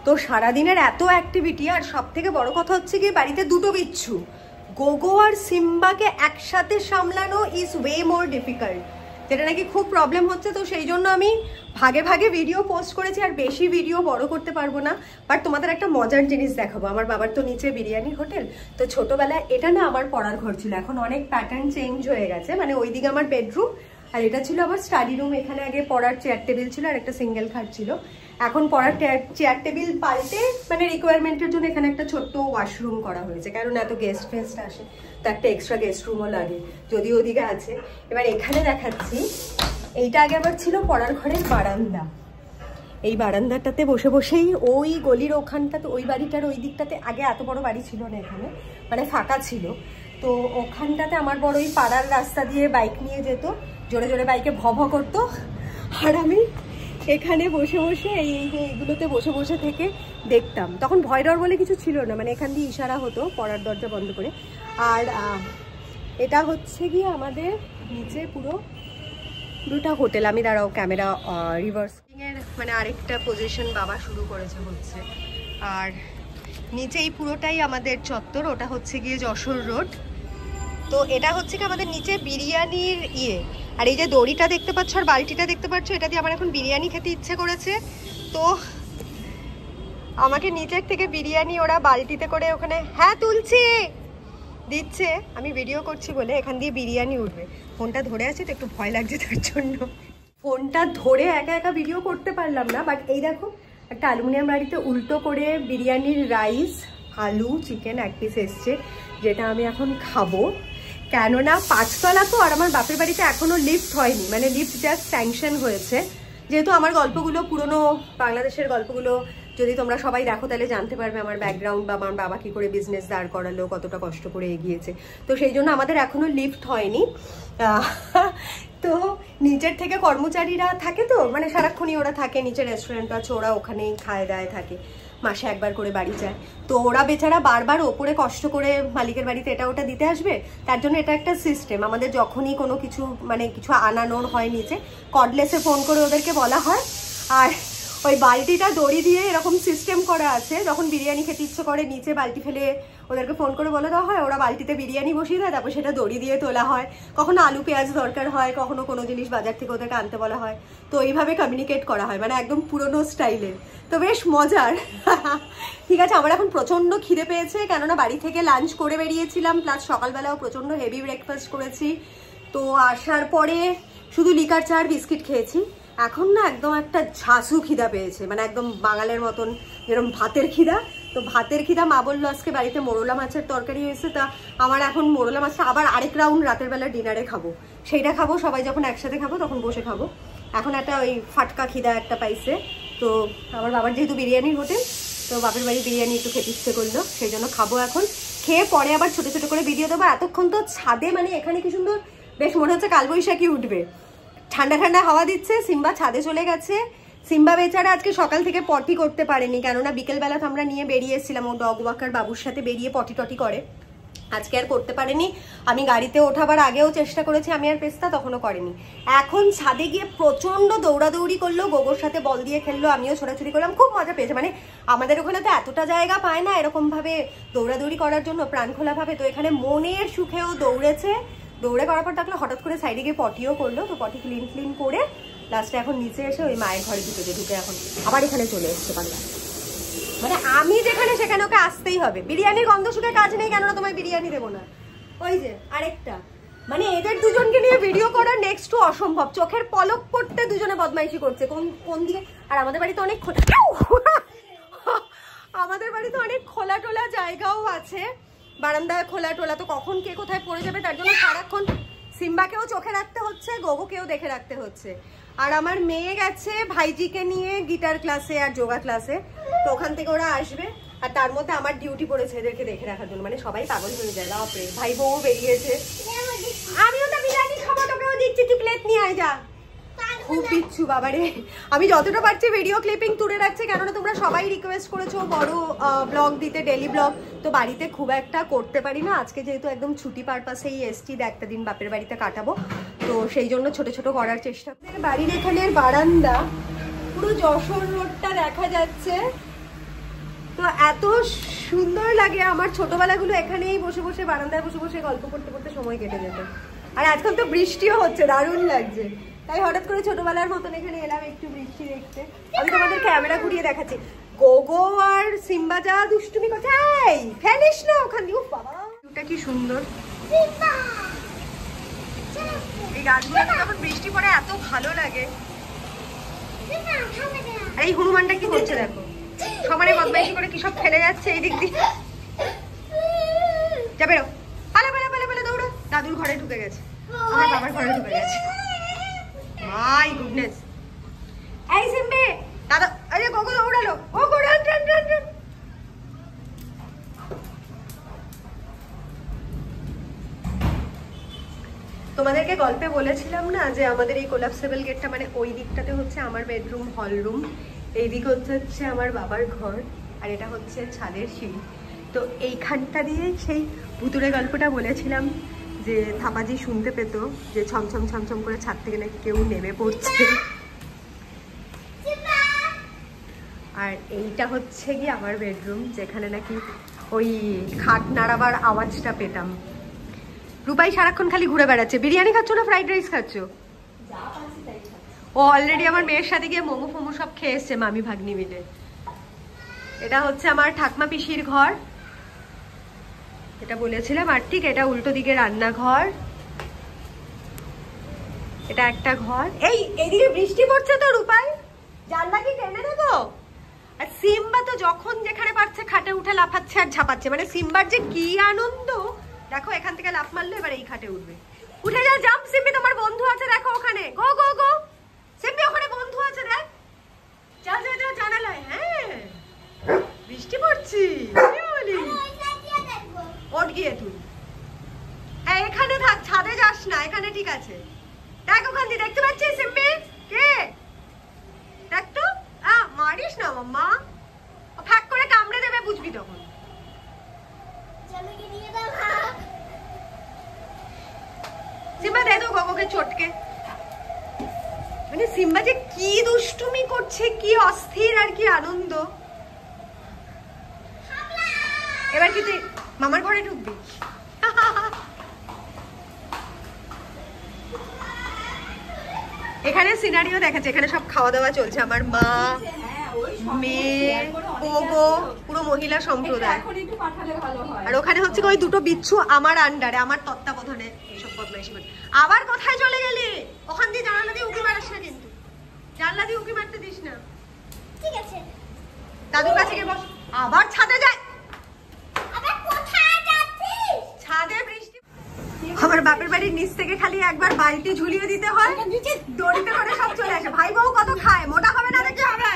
তো সারাদিনের এত অ্যাক্টিভিটি, আর সব থেকে বড় কথা হচ্ছে কি বাড়িতে দুটো বিচ্ছু, গোগো আর সিম্বাকে একসাথে সামলানো ইজ ওয়ে মোর ডিফিকাল্ট, যেটা নাকি খুব প্রবলেম হচ্ছে। তো সেই জন্য আমি ভাগে ভাগে ভিডিও পোস্ট করেছি, আর বেশি ভিডিও বড় করতে পারবো না। বাট তোমাদের একটা মজার জিনিস দেখাবো। আমার বাবার তো নিচে বিরিয়ানি হোটেল, তো ছোটবেলায় এটা না আমার পড়ার ঘর ছিল, এখন অনেক প্যাটার্ন চেঞ্জ হয়ে গেছে। মানে ওইদিকে আমার বেডরুম, আর এটা ছিল আমার স্টাডি রুম। এখানে আগে পড়ার চেয়ার টেবিল ছিল আর একটা সিঙ্গেল খাট ছিল। এখন পড়ার চেয়ার টেবিল পাল্টে মানে রিকোয়ারমেন্টের জন্য এখানে একটা ছোট্ট ওয়াশরুম করা হয়েছে, কারণ এত গেস্ট ফেস্ট আসে, তো একটা এক্সট্রা গেস্ট রুমও লাগে, যদিও ওদিকে আছে। এবার এখানে দেখাচ্ছি, এইটা আগে আবার ছিল পড়ার ঘরের বারান্দা। এই বারান্দাটাতে বসে বসেই ওই গলির ওখানটাতে, ওই বাড়িটার ওই দিকটাতে আগে এত বড় বাড়ি ছিল না এখানে, মানে ফাঁকা ছিল। তো ওখানটাতে আমার বড় ওই পাড়ার রাস্তা দিয়ে বাইক নিয়ে যেত, জোরে জোরে বাইকে ভ ভ করতো, আর আমি এখানে বসে বসে এইগুলোতে বসে বসে থেকে দেখতাম। তখন ভয় ডর বলে কিছু ছিল না, মানে এখান দিয়ে ইশারা হতো পড়ার দরজা বন্ধ করে। আর এটা হচ্ছে গিয়ে আমাদের নিচে পুরোটা হোটেল। আমি দাঁড়াও ক্যামেরা রিভার্সিংয়ের মানে আরেকটা পজিশন বাবা শুরু করেছে হচ্ছে। আর নিচে এই পুরোটাই আমাদের চত্বর, ওটা হচ্ছে গিয়ে যশোর রোড। তো এটা হচ্ছে কি আমাদের নিচে বিরিয়ানির আর এই যে দড়িটা দেখতে পাচ্ছ আর বালতিটা দেখতে পাচ্ছ, এটা দিয়ে আমার এখন বিরিয়ানি খেতে ইচ্ছে করেছে। তো আমাকে নিচের থেকে বিরিয়ানি ওরা বালতিতে করে ওখানে তুলছি দিচ্ছে, আমি ভিডিও করছি বলে এখান দিয়ে বিরিয়ানি উঠবে। ফোনটা ধরে আছি তো একটু ভয় লাগছে, তার জন্য ফোনটা ধরে একা একা ভিডিও করতে পারলাম না। বাট এই দেখো একটা অ্যালুমিনিয়াম বাড়িতে উল্টো করে বিরিয়ানির রাইস, আলু, চিকেন এক পিস এসছে, যেটা আমি এখন খাবো। কেননা 5 তলা তো, আর আমার বাপের বাড়িতে এখনো লিফট হয়নি, মানে লিফট জাস্ট স্যাংশন হয়েছে। যেহেতু আমার গল্পগুলো পুরনো বাংলাদেশের গল্পগুলো যদি তোমরা সবাই দেখো তাহলে জানতে পারবে আমার ব্যাকগ্রাউন্ড, বা আমার বাবা কি করে বিজনেস দাঁড় করালো, কতটা কষ্ট করে এগিয়েছে। তো সেই জন্য আমাদের এখনো লিফট হয়নি। তো নিচের থেকে কর্মচারীরা থাকে, তো মানে সারাক্ষণই ওরা থাকে, নিচে রেস্টুরেন্ট আছে, ওরা ওখানেই খায় দায় থাকে, মাসে একবার করে বাড়ি যায়। তো ওরা বেচারা বারবার ওপরে কষ্ট করে মালিকের বাড়িতে এটা ওটা দিতে আসবে, তার জন্য এটা একটা সিস্টেম। আমাদের যখনই কোনো কিছু মানে কিছু আনানোর হয় নিচে, কর্ডলেসে ফোন করে ওদেরকে বলা হয়, আর ওই বালতিটা দড়ি দিয়ে এরকম সিস্টেম করা আছে, যখন বিরিয়ানি খেতে ইচ্ছে করে নিচে বালতি ফেলে ওদেরকে ফোন করে বলে দেওয়া হয়, ওরা বালতিতে বিরিয়ানি বসিয়ে দেয়, তারপর সেটা দড়ি দিয়ে তোলা হয়। কখনো আলু পেঁয়াজ দরকার হয়, কখনো কোনো জিনিস বাজার থেকে ওদেরকে আনতে বলা হয়। তো এইভাবে কমিউনিকেট করা হয়, মানে একদম পুরনো স্টাইলের। তো বেশ মজার। ঠিক আছে, আমার এখন প্রচণ্ড খিদে পেয়েছে, কেননা বাড়ি থেকে লাঞ্চ করে বেরিয়েছিলাম, প্লাস সকালবেলাও প্রচণ্ড হেভি ব্রেকফাস্ট করেছি। তো আসার পরে শুধু লিকার চা আর বিস্কিট খেয়েছি। এখন না একদম একটা ঝাঁসু খিদা পেয়েছে, মানে একদম বাঙালের মতন যেরকম ভাতের খিদা। তো ভাতের খিদা মা বললো আজকে বাড়িতে মোরলা মাছের তরকারি হয়েছে, তা আমার এখন মোরলা মাছটা আবার আরেক রাউন্ড রাতের বেলা ডিনারে খাবো, সেইটা খাবো, সবাই যখন একসাথে খাবো তখন বসে খাবো। এখন একটা ওই ফাটকা খিদা একটা পাইছে। তো আমার বাবার যেহেতু বিরিয়ানির হোটেল, তো বাপের বাড়ি বিরিয়ানি একটু খেতে ইচ্ছে করলো, সেই জন্য খাবো এখন। খেয়ে পরে আবার ছোটো ছোটো করে ভিডিও দেবো। এতক্ষণ তো ছাদে, মানে এখানে কি সুন্দর, বেশ মনে হচ্ছে কালবৈশাখী উঠবে, ঠান্ডা ঠান্ডা হাওয়া দিচ্ছে। সিম্বা ছাদে চলে গেছে। সিম্বা বেচারা আজকে সকাল থেকে পটি করতে পারেনি, কেননা বিকেলবেলা তো আমরা নিয়ে বেরিয়েছিলাম, ও ডগ ওয়াকার বাবুর সাথে বেরিয়ে পটি টটি করে, আজকে আর করতে পারেনি। আমি গাড়িতে ওঠাবার আগেও চেষ্টা করেছি, আমি আর পেস্তা, তখনও করেনি। এখন ছাদে গিয়ে প্রচন্ড দৌড়াদৌড়ি করলো, গোগোর সাথে বল দিয়ে খেললো, আমিও ছোটাছুটি করলাম, খুব মজা পেয়েছে। মানে আমাদের ওখানে তো এতটা জায়গা পায় না এরকম ভাবে দৌড়াদৌড়ি করার জন্য প্রাণ খোলা ভাবে। তো এখানে মনের সুখেও দৌড়েছে, দৌড়ে করার পর দেখলো হঠাৎ করে সাইডে গিয়ে পটিও করলো। তো পটি ক্লিন করে লাস্টে এখন নিচে এসে ওই মায়ের ঘরে ঢুকে এখন আবার এখানে চলে এসছে বাংলা। মানে আমি যেখানে সেখানে ওকে আসতেই হবে। বিরিয়ানির গন্ধ শুকে কাজ নেই, কেননা তোমায় বিরিয়ানি দেবো না। ওই যে আরেকটা, মানে এদের দুজনকে নিয়ে ভিডিও করা নেক্সট টু অসম্ভব। চোখের পলক পড়তে দুজনে বদমাইশি করছে কোন দিকে। আর আমাদের বাড়িতে অনেক খোলা টোলা জায়গাও আছে, বারান্দায় খোলা টোলা, তো কখন কে কোথায় পড়ে যাবে তার জন্য সারাক্ষণ সিম্বাকেও চোখে রাখতে হচ্ছে, গোগোকেও দেখে রাখতে হচ্ছে। আর আমার মেয়ে গেছে ভাইজিকে নিয়ে গিটার ক্লাসে আর যোগা ক্লাসে, তো ওখান থেকে ওরা আসবে। আর তার মধ্যে আমার ডিউটি পড়েছে এদেরকে দেখে রাখার জন্য, মানে সবাই পাগল হয়ে যায়। বাপরে, ভাই বউ বেরিয়েছে। আমিও তো বিরিয়ানি খাবো, তোকেও দিচ্ছি, তুই প্লেট নিয়ে আয় যা। খুব বিচ্ছু বাবারে। আমি যতটা পারছি ভিডিও ক্লিপিং তুলে রাখছি, কেননা তোমরা সবাই রিকোয়েস্ট করেছো বড় ব্লগ দিতে, ডেলি ব্লগ। তো বাড়িতে খুব একটা করতে পারি না, আজকে যেহেতু একদম ছুটি পারপাসেই এসছি, একটা দিন বাপের বাড়িতে কাটাবো, তো সেই জন্য ছোট ছোট করার চেষ্টা। বাড়ির এখানের বারান্দা পুরো যশোর রোডটা দেখা যাচ্ছে, এত সুন্দর লাগে। আমার ছোটবেলাগুলো এখানেই বসে বসে বারান্দায় বসে বসে গল্প করতে করতে সময় কেটে যেত। আর আজকাল তো বৃষ্টিও হচ্ছে, দারুণ লাগছে। তাই হঠাৎ করে ছোটবেলার মতন এখানে এলাম একটু বৃষ্টি দেখতে। আমি তোমাদের ক্যামেরা ঘুরিয়ে দেখাচ্ছি। গোগো আর সিম্বা যা দুষ্টুমি করছে। এই ফেলিস না ওখান দিয়ে। বাবা ওটা কি সুন্দর। এই গাছগুলোতে যখন বৃষ্টি পড়ে এত ভালো লাগে। আর এই হনুমানটা কি করছে দেখো, সবারই বদমাইশি করে কি সব ফেলে যাচ্ছে এই দিক দিয়ে। যাবে পালা পালা পালা পালা দৌড়ো। দাদুর ঘরে ঢুকে গেছে, আমার বাবার ঘরে ঢুকে গেছে। My goodness. এই সিম্বে দাদা, আরে গোগো দৌড়ালো। গোগো রান রান রান রান। তোমাদেরকে গল্পে বলেছিলাম না যে আমাদের এই কোলাপসেবল গেটটা, মানে ওই দিকটাতে হচ্ছে আমার বেডরুম, হল রুম, এই দিক হচ্ছে আমার বাবার ঘর, আর এটা হচ্ছে ছাদের সিঁড়ি। তো এইখানটা দিয়ে সেই ভুতুরে গল্পটা বলেছিলাম যে থাপাজি শুনতে পেত যে ছমছম ছমছম করে ছাদ থেকে নাকি কেউ নেমে পড়ছে। আর এইটা হচ্ছে কি আমার বেডরুম, যেখানে নাকি ওই খাট নাড়াবার আওয়াজটা পেতাম। রূপাই সারাক্ষণ খালি ঘুরে বেড়াচ্ছে। বিরিয়ানি খাচ্ছ না ফ্রাইড রাইস খাচ্ছ? ও অলরেডি আমার মেয়ের সাথে গিয়ে মোমো ফোমো সব খেয়ে এসছে মামি ভাগ্নি মিলে। এটা হচ্ছে আমার ঠাকমা পিসির ঘর, এটা বলেছিলাম। আর ঠিক এটা উল্টো দিকে রান্নাঘর। এটা একটা ঘর। এইদিকে বৃষ্টি পড়ছে তো রূপাই, জানলা কি টেনে দেবো? আর সিম্বা তো যখন যেখানে পারছে খাটে উঠে লাফাচ্ছে আর ঝাপাচ্ছে। মানে সিম্বার যে কি আনন্দ দেখো, এখান থেকে লাফ মারলে এবার এই খাটে উঠবে। উঠে যা, জাম্প সিম্বি, তোমার বন্ধু আছে দেখো ওখানে। গো গো গো সিম্বি, ওখানে বন্ধু আছে দেখ। যা যা যা জানালায়। হ্যাঁ বৃষ্টি পড়ছি, ওঠ গিয়ে তুই। হ্যাঁ এখানে থাক, ছাদে যাস না, এখানে ঠিক আছে। দেখ ওখান দিয়ে দেখতে পাচ্ছিস সিম্বি কে? দেখ তো, মারিস না মাম্মা, ফাঁক করে কামড়ে দেবে, বুঝবি তখন। সিম্বা দে তো গগোকে চটকে। মানে সিম্বা যে কি দুষ্টুমি করছে, কি অস্থির আর কি আনন্দ। এবার কি তুই মামার ঘরে ঢুকবি? এখানে সিনারিও দেখাচ্ছে, এখানে সব খাওয়া দাওয়া চলছে। আমার মা, মেয়ে, গোগো, পুরো মহিলা সম্প্রদায়। আর ওখানে হচ্ছে ওই দুটো বিচ্ছু আমার আন্ডারে, আমার তত্ত্বাবধানে এইসব বদমাইশি করে। আবার কোথায় চলে গেলি? ওখান দিয়ে জানালা দিয়ে উঁকি মারিস না কিন্তু, জানলা দিয়ে উঁকি মারতে দিস না, ঠিক আছে? দাদুর কাছে গিয়ে বস। আবার ছাদে যায়। ছাদে বৃষ্টি। আমার বাপের বাড়ির নিচ থেকে খালি একবার বালতি ঝুলিয়ে দিতে হয়, দড়িতে করে সব চলে আসে। ভাই বউ কত খায়, মোটা হবে না দেখে হবে।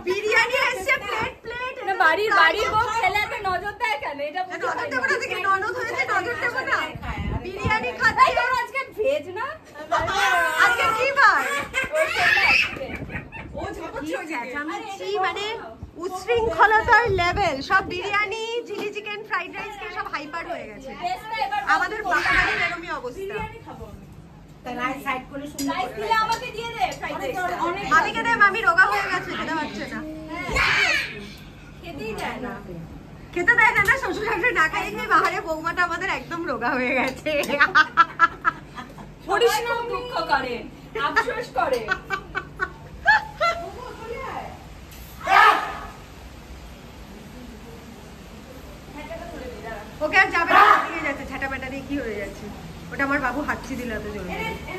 বিরিয়ানি এসছে প্লেট প্লেট। বাড়ির বউ খেলে এত নজর দেয় কেন? এটা নজর দেব না দেখি, ননদ হয়েছে নজর দেব না। বিরিয়ানি খাচ্ছি। আজকে ভেজ না, আজকে কি বার? ও ঝাঁঝামেচি, মানে উচ্ছৃঙ্খলতার লেভেল। সব biryani, chilli chicken, fried rice কে সব হাইপার হয়ে গেছে। আমাদের বাড়ির এরকমই অবস্থা। মামিকে দে, মামি রোগা হয়ে গেছে, খেতে পারছে না। খেতেই দেয় না, খেতে দেয় না। শ্বশুর শাশুড়ি না খাইয়ে খেয়ে বাহারে বৌমাটা আমাদের একদম রোগা হয়ে গেছে। পরিশ্রম দুঃখ করে, আফসোস করে। ওকে আর যাবে না, দিয়ে যাচ্ছে ঝাঁটাপাটা দিয়ে কি হয়ে যাচ্ছে। ওটা আমার বাবু হাঁচি দিল এত জোরে,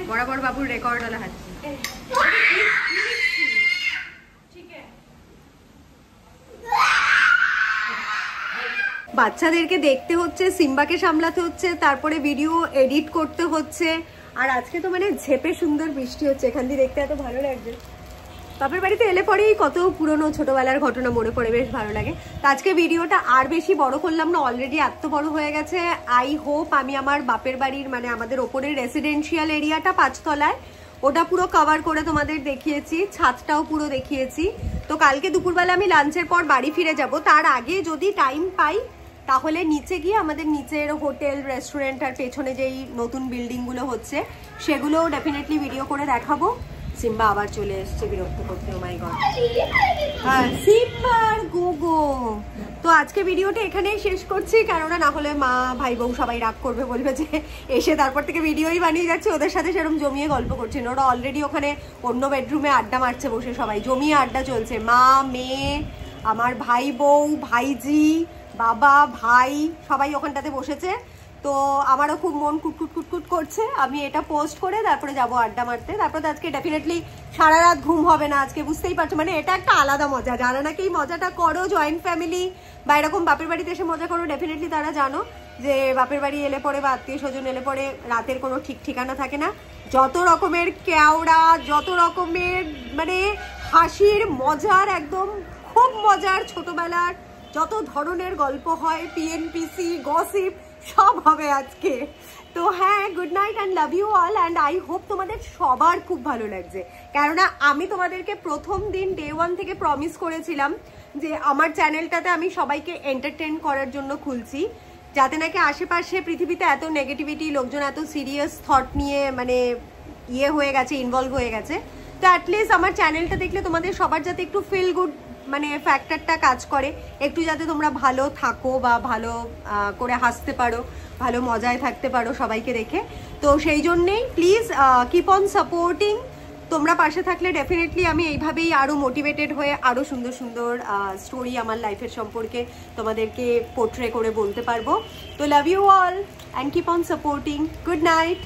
বরাবর বাবুর রেকর্ড হলো হাঁচি। বাচ্চাদেরকে দেখতে হচ্ছে, সিম্বাকে সামলাতে হচ্ছে, তারপরে ভিডিও এডিট করতে হচ্ছে। আর আজকে তো মানে ঝেপে সুন্দর বৃষ্টি হচ্ছে, এখান দিয়ে দেখতে এত ভালো লাগছে। বাপের বাড়িতে এলে পরেই কত পুরনো ছোটবেলার ঘটনা মনে পড়ে, বেশ ভালো লাগে। তো আজকে ভিডিওটা আর বেশি বড় করলাম না, অলরেডি এত বড় হয়ে গেছে। আই হোপ আমি আমার বাপের বাড়ির, মানে আমাদের ওপরের রেসিডেন্সিয়াল এরিয়াটা 5 তলায়, ওটা পুরো কভার করে তোমাদের দেখিয়েছি, ছাদটাও পুরো দেখিয়েছি। তো কালকে দুপুরবেলা আমি লাঞ্চের পর বাড়ি ফিরে যাব। তার আগে যদি টাইম পাই তাহলে নিচে গিয়ে আমাদের নিচের হোটেল, রেস্টুরেন্ট আর পেছনে যেই নতুন বিল্ডিংগুলো হচ্ছে সেগুলোও ডেফিনেটলি ভিডিও করে দেখাবো। সিম্বা আবার চলে এসছে বিরক্ত করতে। ও মাই গড। হ্যাঁ সিম্বা আর গোগো আজকে ভিডিওটা এখানেই শেষ করছি, কেননা না হলে মা ভাই বউ সবাই রাগ করবে, বলবে যে এসে তারপর থেকে ভিডিওই বানিয়ে যাচ্ছে, ওদের সাথে সেরকম জমিয়ে গল্প করছে না। ওরা অলরেডি ওখানে অন্য বেডরুমে আড্ডা মারছে বসে, সবাই জমিয়ে আড্ডা চলছে, মা মেয়ে আমার ভাই বউ ভাইজি বাবা ভাই সবাই ওখানটাতে বসেছে। তো আমারও খুব মন কুটকুট কুটকুট করছে, আমি এটা পোস্ট করে তারপরে যাবো আড্ডা মারতে। তারপরে আজকে ডেফিনেটলি সারা রাত ঘুম হবে না আজকে, বুঝতেই পারছো, মানে এটা একটা আলাদা মজা। যারা নাকি এই মজাটা করো জয়েন্ট ফ্যামিলি বা এরকম বাপের বাড়িতে এসে মজা করো, ডেফিনেটলি তারা জানো যে বাপের বাড়ি এলে পরে বা আত্মীয় স্বজন এলে পরে রাতের কোনো ঠিক ঠিকানা থাকে না। যত রকমের কেওড়া, যত রকমের মানে হাসির মজার, একদম খুব মজার ছোটবেলার যত ধরনের গল্প হয়, পিএনপিসি গসিপ সব হবে আজকে। তো হ্যাঁ, good night and love you all, and I hope তোমাদের সবার খুব ভালো লাগছে, কেননা আমি তোমাদেরকে প্রথম দিন ডে 1 থেকে প্রমিস করেছিলাম যে আমার চ্যানেলটাতে আমি সবাইকে এন্টারটেন করার জন্য খুলছি, যাতে নাকি আশেপাশে পৃথিবীতে এত নেগেটিভিটি, লোকজন এত সিরিয়াস থট নিয়ে মানে হয়ে গেছে, ইনভলভ হয়ে গেছে। তো অ্যাটলিস্ট আমার চ্যানেলটা দেখলে তোমাদের সবার যাতে একটু ফিল গুড মানে ফ্যাক্টরটা কাজ করে, একটু যাতে তোমরা ভালো থাকো বা ভালো করে হাসতে পারো, ভালো মজায় থাকতে পারো সবাইকে দেখে। তো সেই জন্যেই প্লিজ কিপ অন সাপোর্টিং। তোমরা পাশে থাকলে ডেফিনেটলি আমি এইভাবেই আরও মোটিভেটেড হয়ে আরও সুন্দর সুন্দর স্টোরি আমার লাইফের সম্পর্কে তোমাদেরকে পোর্ট্রে করে বলতে পারবো। তো love you all and keep on supporting. Good night.